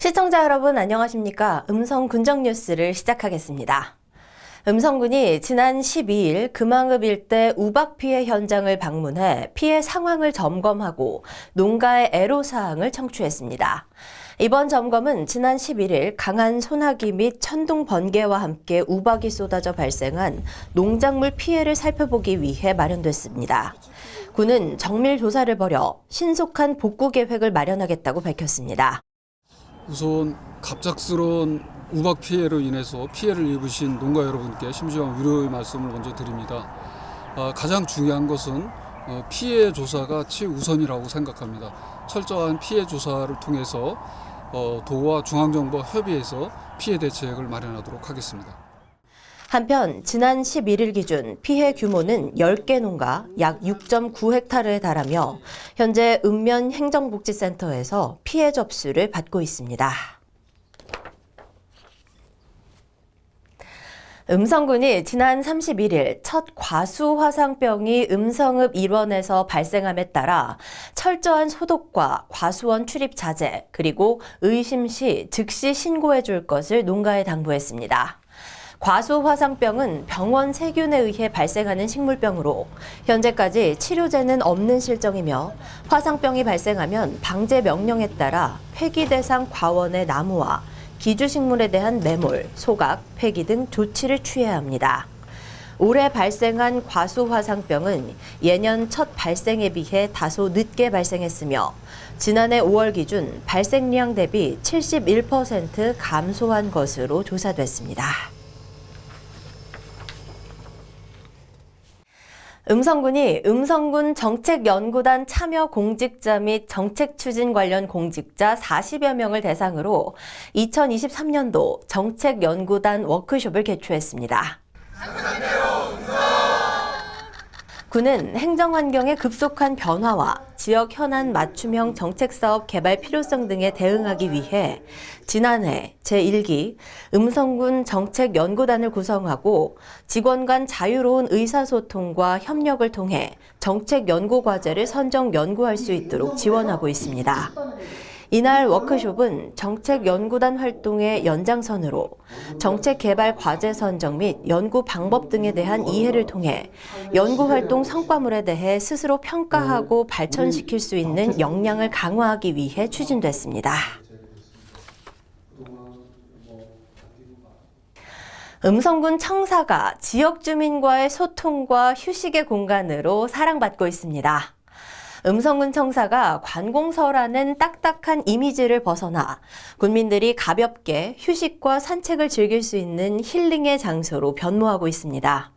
시청자 여러분 안녕하십니까? 음성 군정 뉴스를 시작하겠습니다. 음성군이 지난 12일 금왕읍 일대 우박 피해 현장을 방문해 피해 상황을 점검하고 농가의 애로사항을 청취했습니다. 이번 점검은 지난 11일 강한 소나기 및 천둥 번개와 함께 우박이 쏟아져 발생한 농작물 피해를 살펴보기 위해 마련됐습니다. 군은 정밀 조사를 벌여 신속한 복구 계획을 마련하겠다고 밝혔습니다. 우선 갑작스러운 우박 피해로 인해서 피해를 입으신 농가 여러분께 심심한 위로의 말씀을 먼저 드립니다. 가장 중요한 것은 피해 조사가 최우선이라고 생각합니다. 철저한 피해 조사를 통해서 도와 중앙정부와 협의해서 피해 대책을 마련하도록 하겠습니다. 한편 지난 11일 기준 피해 규모는 10개 농가 약 6.9헥타르에 달하며 현재 읍면 행정복지센터에서 피해 접수를 받고 있습니다. 음성군이 지난 31일 첫 과수 화상병이 음성읍 일원에서 발생함에 따라 철저한 소독과 과수원 출입 자제 그리고 의심 시 즉시 신고해 줄 것을 농가에 당부했습니다. 과수 화상병은 병원 세균에 의해 발생하는 식물병으로 현재까지 치료제는 없는 실정이며 화상병이 발생하면 방제 명령에 따라 폐기 대상 과원의 나무와 기주식물에 대한 매몰, 소각, 폐기 등 조치를 취해야 합니다. 올해 발생한 과수 화상병은 예년 첫 발생에 비해 다소 늦게 발생했으며 지난해 5월 기준 발생량 대비 71% 감소한 것으로 조사됐습니다. 음성군이 음성군 정책연구단 참여 공직자 및 정책 추진 관련 공직자 40여 명을 대상으로 2023년도 정책연구단 워크숍을 개최했습니다. 군은 행정환경의 급속한 변화와 지역 현안 맞춤형 정책사업 개발 필요성 등에 대응하기 위해 지난해 제1기 음성군 정책연구단을 구성하고 직원 간 자유로운 의사소통과 협력을 통해 정책연구과제를 선정 연구할 수 있도록 지원하고 있습니다. 이날 워크숍은 정책연구단 활동의 연장선으로 정책개발 과제 선정 및 연구 방법 등에 대한 이해를 통해 연구활동 성과물에 대해 스스로 평가하고 발전시킬 수 있는 역량을 강화하기 위해 추진됐습니다. 음성군 청사가 지역 주민과의 소통과 휴식의 공간으로 사랑받고 있습니다. 음성군 청사가 관공서라는 딱딱한 이미지를 벗어나 군민들이 가볍게 휴식과 산책을 즐길 수 있는 힐링의 장소로 변모하고 있습니다.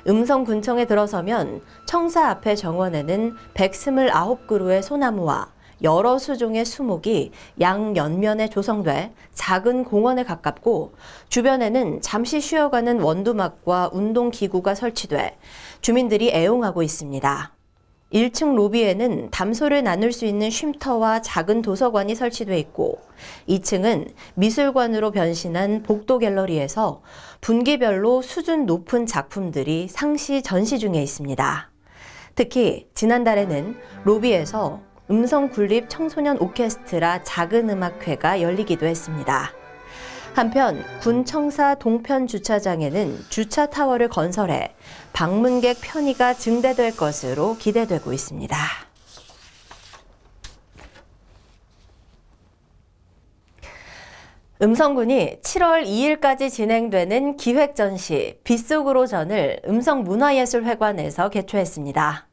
음성군청에 들어서면 청사 앞의 정원에는 129그루의 소나무와 여러 수종의 수목이 양연면에 조성돼 작은 공원에 가깝고 주변에는 잠시 쉬어가는 원두막과 운동기구가 설치돼 주민들이 애용하고 있습니다. 1층 로비에는 담소를 나눌 수 있는 쉼터와 작은 도서관이 설치돼 있고 2층은 미술관으로 변신한 복도 갤러리에서 분기별로 수준 높은 작품들이 상시 전시 중에 있습니다. 특히 지난달에는 로비에서 음성군립 청소년 오케스트라 작은 음악회가 열리기도 했습니다. 한편 군 청사 동편 주차장에는 주차 타워를 건설해 방문객 편의가 증대될 것으로 기대되고 있습니다. 음성군이 7월 2일까지 진행되는 기획전시 빗속으로 전을 음성문화예술회관에서 개최했습니다.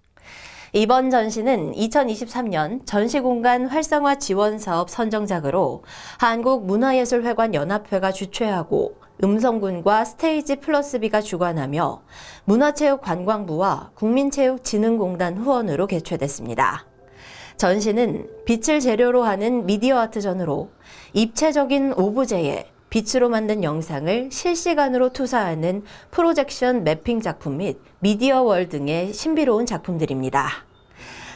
이번 전시는 2023년 전시공간 활성화 지원사업 선정작으로 한국문화예술회관연합회가 주최하고 음성군과 스테이지 플러스비가 주관하며 문화체육관광부와 국민체육진흥공단 후원으로 개최됐습니다. 전시는 빛을 재료로 하는 미디어 아트전으로 입체적인 오브제에 빛으로 만든 영상을 실시간으로 투사하는 프로젝션 매핑 작품 및 미디어월 등의 신비로운 작품들입니다.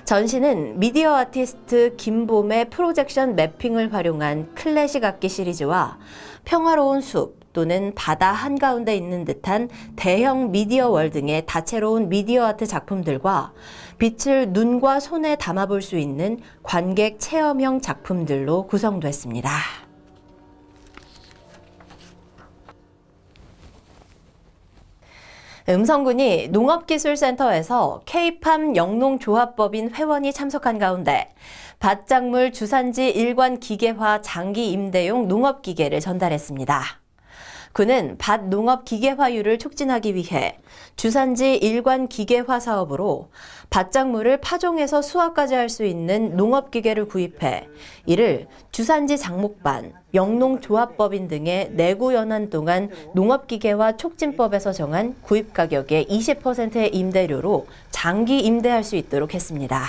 전시는 미디어 아티스트 김봄의 프로젝션 매핑을 활용한 클래식 악기 시리즈와 평화로운 숲 또는 바다 한가운데 있는 듯한 대형 미디어월 등의 다채로운 미디어 아트 작품들과 빛을 눈과 손에 담아볼 수 있는 관객 체험형 작품들로 구성됐습니다. 음성군이 농업기술센터에서 K팜 영농조합법인 회원이 참석한 가운데 밭작물 주산지 일관 기계화 장기 임대용 농업기계를 전달했습니다. 군은 밭 농업 기계화율을 촉진하기 위해 주산지 일관 기계화 사업으로 밭작물을 파종해서 수확까지 할 수 있는 농업기계를 구입해 이를 주산지 장목반, 영농조합법인 등의 내구 연한 동안 농업기계화 촉진법에서 정한 구입 가격의 20%의 임대료로 장기 임대할 수 있도록 했습니다.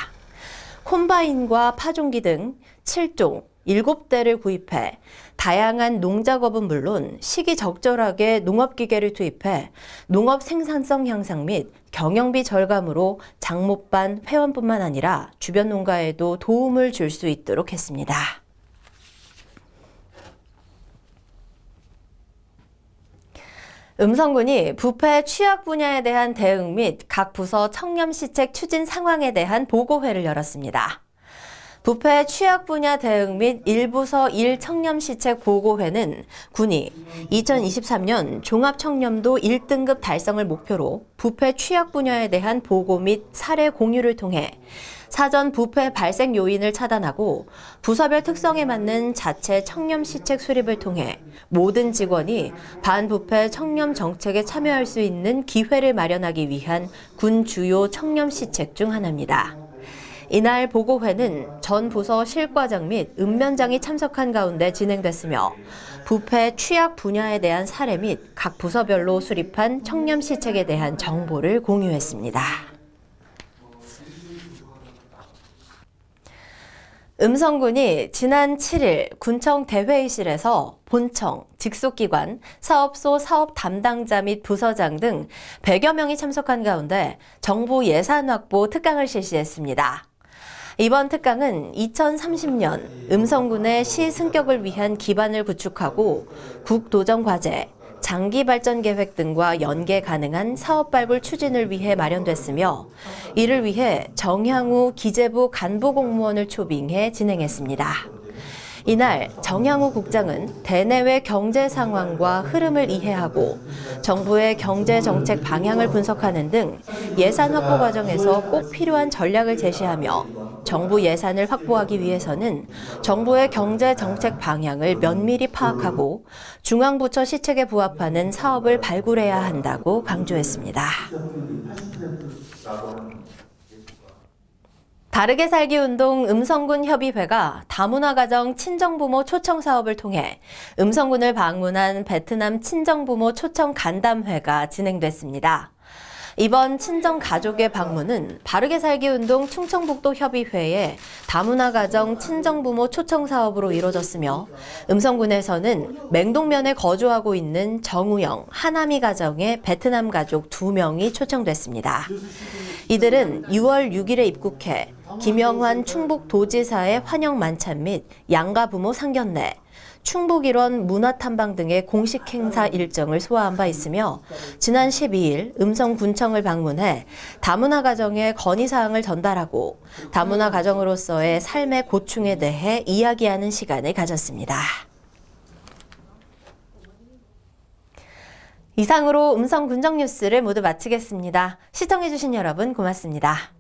콤바인과 파종기 등 7종 7대를 구입해 다양한 농작업은 물론 시기적절하게 농업기계를 투입해 농업 생산성 향상 및 경영비 절감으로 장목반 회원뿐만 아니라 주변 농가에도 도움을 줄 수 있도록 했습니다. 음성군이 부패 취약 분야에 대한 대응 및 각 부서 청렴시책 추진 상황에 대한 보고회를 열었습니다. 부패 취약 분야 대응 및 1부서 1청렴시책 보고회는 군이 2023년 종합청렴도 1등급 달성을 목표로 부패 취약 분야에 대한 보고 및 사례 공유를 통해 사전 부패 발생 요인을 차단하고 부서별 특성에 맞는 자체 청렴시책 수립을 통해 모든 직원이 반부패 청렴 정책에 참여할 수 있는 기회를 마련하기 위한 군 주요 청렴시책 중 하나입니다. 이날 보고회는 전 부서 실과장 및 읍면장이 참석한 가운데 진행됐으며 부패 취약 분야에 대한 사례 및 각 부서별로 수립한 청렴시책에 대한 정보를 공유했습니다. 음성군이 지난 7일 군청 대회의실에서 본청, 직속기관, 사업소 사업 담당자 및 부서장 등 100여 명이 참석한 가운데 정부 예산 확보 특강을 실시했습니다. 이번 특강은 2030년 음성군의 시 승격을 위한 기반을 구축하고 국도정 과제, 장기 발전 계획 등과 연계 가능한 사업 발굴 추진을 위해 마련됐으며 이를 위해 정향우 기재부 간부 공무원을 초빙해 진행했습니다. 이날 정향우 국장은 대내외 경제 상황과 흐름을 이해하고 정부의 경제 정책 방향을 분석하는 등 예산 확보 과정에서 꼭 필요한 전략을 제시하며 정부 예산을 확보하기 위해서는 정부의 경제 정책 방향을 면밀히 파악하고 중앙부처 시책에 부합하는 사업을 발굴해야 한다고 강조했습니다. 바르게 살기 운동 음성군 협의회가 다문화 가정 친정부모 초청 사업을 통해 음성군을 방문한 베트남 친정부모 초청 간담회가 진행됐습니다. 이번 친정가족의 방문은 바르게 살기 운동 충청북도 협의회의 다문화 가정 친정부모 초청 사업으로 이뤄졌으며 음성군에서는 맹동면에 거주하고 있는 정우영, 하나미 가정의 베트남 가족 2명이 초청됐습니다. 이들은 6월 6일에 입국해 김영환 충북도지사의 환영 만찬 및 양가 부모 상견례, 충북일원 문화탐방 등의 공식 행사 일정을 소화한 바 있으며 지난 12일 음성군청을 방문해 다문화 가정의 건의사항을 전달하고 다문화 가정으로서의 삶의 고충에 대해 이야기하는 시간을 가졌습니다. 이상으로 음성군정 뉴스를 모두 마치겠습니다. 시청해주신 여러분 고맙습니다.